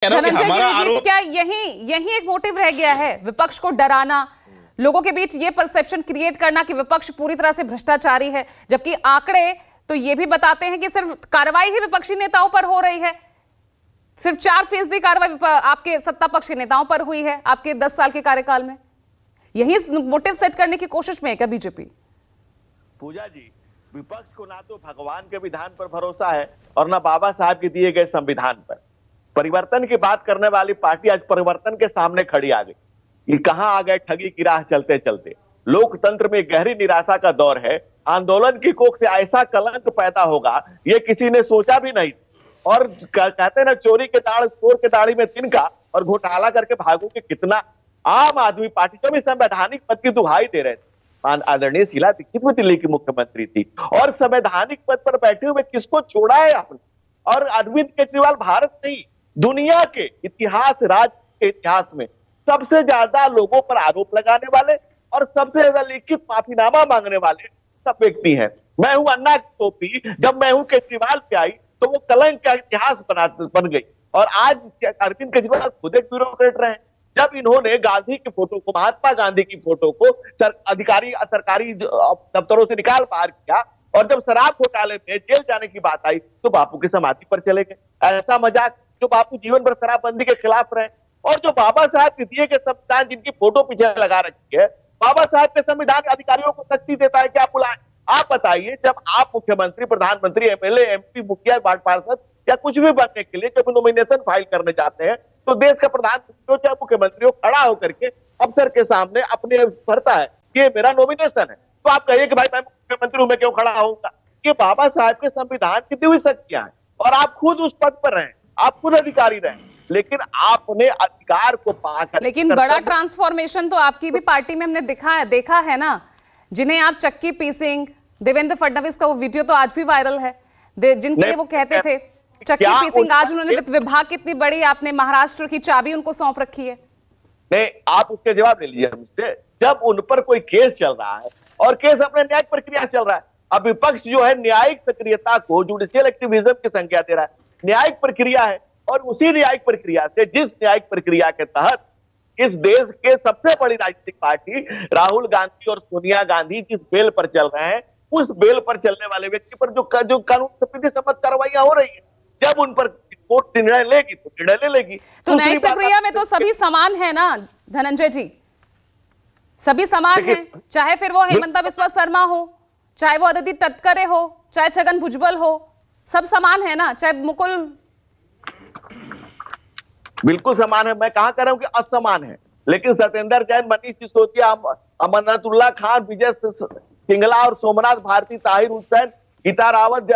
धनंजय गिरि जी, क्या यही यही एक मोटिव रह गया है, विपक्ष को डराना, लोगों के बीच ये परसेप्शन क्रिएट करना कि विपक्ष पूरी तरह से भ्रष्टाचारी है, जबकि आंकड़े तो ये भी बताते हैं कि सिर्फ कार्रवाई ही विपक्षी नेताओं पर हो रही है। सिर्फ 4% कार्रवाई आपके सत्ता पक्ष के नेताओं पर हुई है आपके 10 साल के कार्यकाल में। यही मोटिव सेट करने की कोशिश में है क्या बीजेपी? पूजा जी, विपक्ष को ना तो भगवान के विधान पर भरोसा है और ना बाबा साहब के दिए गए संविधान पर। परिवर्तन की बात करने वाली पार्टी आज परिवर्तन के सामने खड़ी आ गई। ये कहां आ गए ठगी की राह चलते चलते। लोकतंत्र में गहरी निराशा का दौर है। आंदोलन की कोख से ऐसा कलंक पैदा होगा ये किसी ने सोचा भी नहीं। और कहते ना, चोरी के दाढ़ चोर के दाढ़ी में तिनका, और घोटाला करके भागोगे कितना। आम आदमी पार्टी जो भी संवैधानिक पद की दुहाई दे रहे थे, आदरणीय शीला दीक्षित भी दिल्ली की मुख्यमंत्री थी, और संवैधानिक पद पर बैठे हुए किसको छोड़ा है आपने? और अरविंद केजरीवाल भारत नहीं, दुनिया के इतिहास, राज्य के इतिहास में सबसे ज्यादा लोगों पर आरोप लगाने वाले और सबसे ज्यादा लिखित माफीनामा मांगने वाले सब व्यक्ति हैं। मैं हूं अन्ना की टोपी, जब मैं हूं केजरीवाल पे आई तो वो कलंक का इतिहास बन गई। और आज अरविंद केजरीवाल खुद एक ब्यूरोक्रेट रहे। जब इन्होंने गांधी की फोटो को, महात्मा गांधी की फोटो को सरकारी दफ्तरों से निकाल बाहर किया, और जब शराब घोटाले में जेल जाने की बात आई तो बापू की समाधि पर चले गए। ऐसा मजाक, जो बापू जीवन भर शराबबंदी के खिलाफ रहे। और जो बाबा साहब के दिए गए संविधान जिनकी फोटो पीछे लगा रखी है, बाबा साहब के संविधान अधिकारियों को शक्ति देता है कि आप बुलाएं। आप बताइए, जब आप मुख्यमंत्री, प्रधानमंत्री, एमएलए, एमपी, मुखिया, वार्ड पार्षद या कुछ भी बनने के लिए जब नॉमिनेशन फाइल करने जाते हैं तो देश का प्रधानमंत्री हो चाहे मुख्यमंत्री हो, खड़ा होकर के अफसर के सामने अपने भरता है कि ये मेरा नॉमिनेशन है। तो आप कहिए कि भाई मैं मुख्यमंत्री हूं, मैं क्यों खड़ा होऊंगा? ये बाबा साहब के संविधान की दी हुई शक्तियां हैं, और आप खुद उस पद पर रहे, आप खुद अधिकारी रहे, लेकिन आपने अधिकार को पाकर। लेकिन बड़ा ट्रांसफॉर्मेशन तो आपकी भी पार्टी में हमने देखा है ना, जिन्हें आप चक्की पीसिंग, देवेंद्र फडणवीस का वो वीडियो तो आज भी वायरल है, जिनके लिए वो कहते थे चक्की पीसिंग, आज उन्होंने वित्त विभाग की इतनी बड़ी, आपने महाराष्ट्र की चाबी उनको सौंप रखी है। नहीं, आप उसके जवाब ले लीजिए हमसे। जब उन पर कोई केस चल रहा है और केस अपने न्यायिक प्रक्रिया चल रहा है, अब विपक्ष जो है न्यायिक सक्रियता को जुडिशियल एक्टिविज्म की संज्ञा दे रहा है। न्यायिक प्रक्रिया है, और उसी न्यायिक प्रक्रिया से, जिस न्यायिक प्रक्रिया के तहत इस देश के सबसे बड़ी राजनीतिक पार्टी राहुल गांधी और सोनिया गांधी जिस बेल पर चल रहे हैं, उस बेल पर चलने वाले व्यक्ति पर जो कानून सम्मत कार्रवाइयां हो रही है, जब उन पर कोर्ट निर्णय लेगी तो निर्णय ले लेगी। तो न्यायिक प्रक्रिया में तो सभी समान है ना धनंजय जी, सभी समान है, चाहे फिर वो हेमंता बिस्वा शर्मा हो, चाहे वो अदिति तटकरे हो, चाहे छगन भुजबल हो, सब समान है ना, चाहे मुकुल। बिल्कुल समान है, मैं कहां कह रहा हूं कि असमान है। लेकिन सत्येंद्र जैन, मनीष सिसोदिया, अमरनाथुल्लाह खान, विजय सिंगला और सोमनाथ भारती, ताहिर हुसैन, गीता रावत,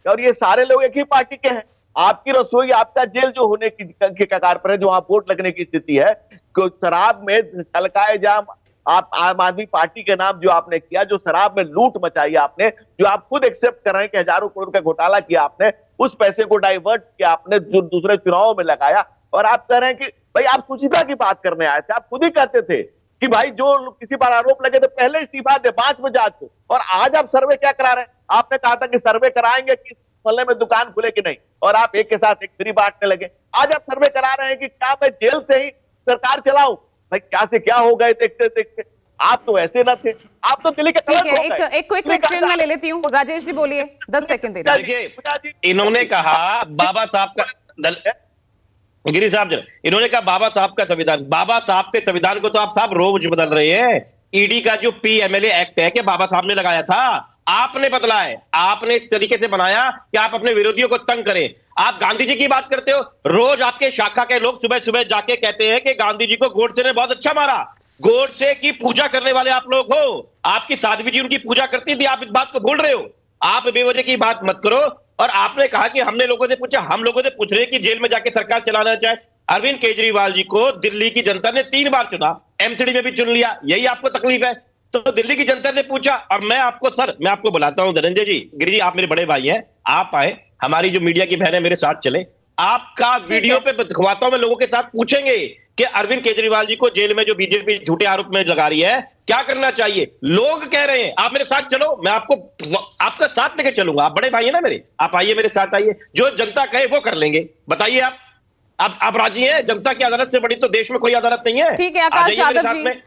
और ये सारे लोग एक ही पार्टी के हैं। आपकी रसोई, आपका जेल जो होने की कगार पर है, जो वहां वोट लगने की स्थिति है, शराब में छलकाए जाम, आप आम आदमी पार्टी के नाम जो आपने किया, जो शराब में लूट मचाई आपने, जो आप खुद एक्सेप्ट कर रहे हैं कि हजारों करोड़ का घोटाला किया आपने, उस पैसे को डाइवर्ट किया आपने, जो दूसरे चुनावों में लगाया, और आप कह रहे हैं कि भाई आप सुचिता की बात करने आए थे। आप खुद ही कहते थे कि भाई जो किसी पर आरोप लगे तो पहले इस्तीफा दे, 5 बजे आज को। और आज आप सर्वे क्या करा रहे हैं? आपने कहा था कि सर्वे कराएंगे कि मोहल्ले में दुकान खुले कि नहीं, और आप एक के साथ एक फ्री बांटने लगे। आज आप सर्वे करा रहे हैं कि क्या मैं जेल से ही सरकार चलाऊं? भाई क्या से क्या हो गए देखते देखते। आप तो ऐसे न थे, आप तो दिल्ली के। ठीक है, एक क्विक रिएक्शन में ले लेती हूँ। राजेश जी बोलिए, 10 सेकंड दे दीजिए। देखिए, इन्होंने कहा बाबा साहब का, गिरी साहब जरा, इन्होंने कहा बाबा साहब का संविधान, बाबा साहब के संविधान को तो आप साहब रोज बदल रहे हैं। ईडी का जो PMLA एक्ट है कि बाबा साहब ने लगाया था, आपने बदला है, आपने इस तरीके से बनाया कि आप अपने विरोधियों को तंग करें। आप गांधी जी की बात करते हो, रोज आपके शाखा के लोग सुबह सुबह जाके कहते हैं कि गांधी जी को गोडसे ने बहुत अच्छा मारा। गोडसे की पूजा करने वाले आप लोग हो, आपकी साध्वी जी उनकी पूजा करती थी, आप इस बात को भूल रहे हो। आप बेवजह की बात मत करो। और आपने कहा कि हमने लोगों से पूछा, हम लोगों से पूछ रहे हैं कि जेल में जाके सरकार चलाना चाहे। अरविंद केजरीवाल जी को दिल्ली की जनता ने 3 बार चुना, M3 में भी चुन लिया, यही आपको तकलीफ है? तो दिल्ली की जनता ने पूछा, और मैं आपको बुलाता हूं धनंजय जी, गिरी जी, आप मेरे बड़े भाई हैं, आप आए, हमारी जो मीडिया की बहन है मेरे साथ चले, आपका वीडियो पे दिखवाता हूं, मैं लोगों के साथ पूछेंगे कि अरविंद केजरीवाल जी को जेल में जो बीजेपी झूठे आरोप में लगा रही है, क्या करना चाहिए? लोग कह रहे हैं, आप मेरे साथ चलो, मैं आपका साथ लेके चलूंगा। आप बड़े भाई है ना मेरे, आप आइए मेरे साथ, आइए, जो जनता कहे वो कर लेंगे। बताइए आप। आप राजी हैं? जनता की अदालत से बड़ी तो देश में कोई अदालत नहीं है। ठीक है आ आकाश जाइए मेरे यादव साथ जी, में।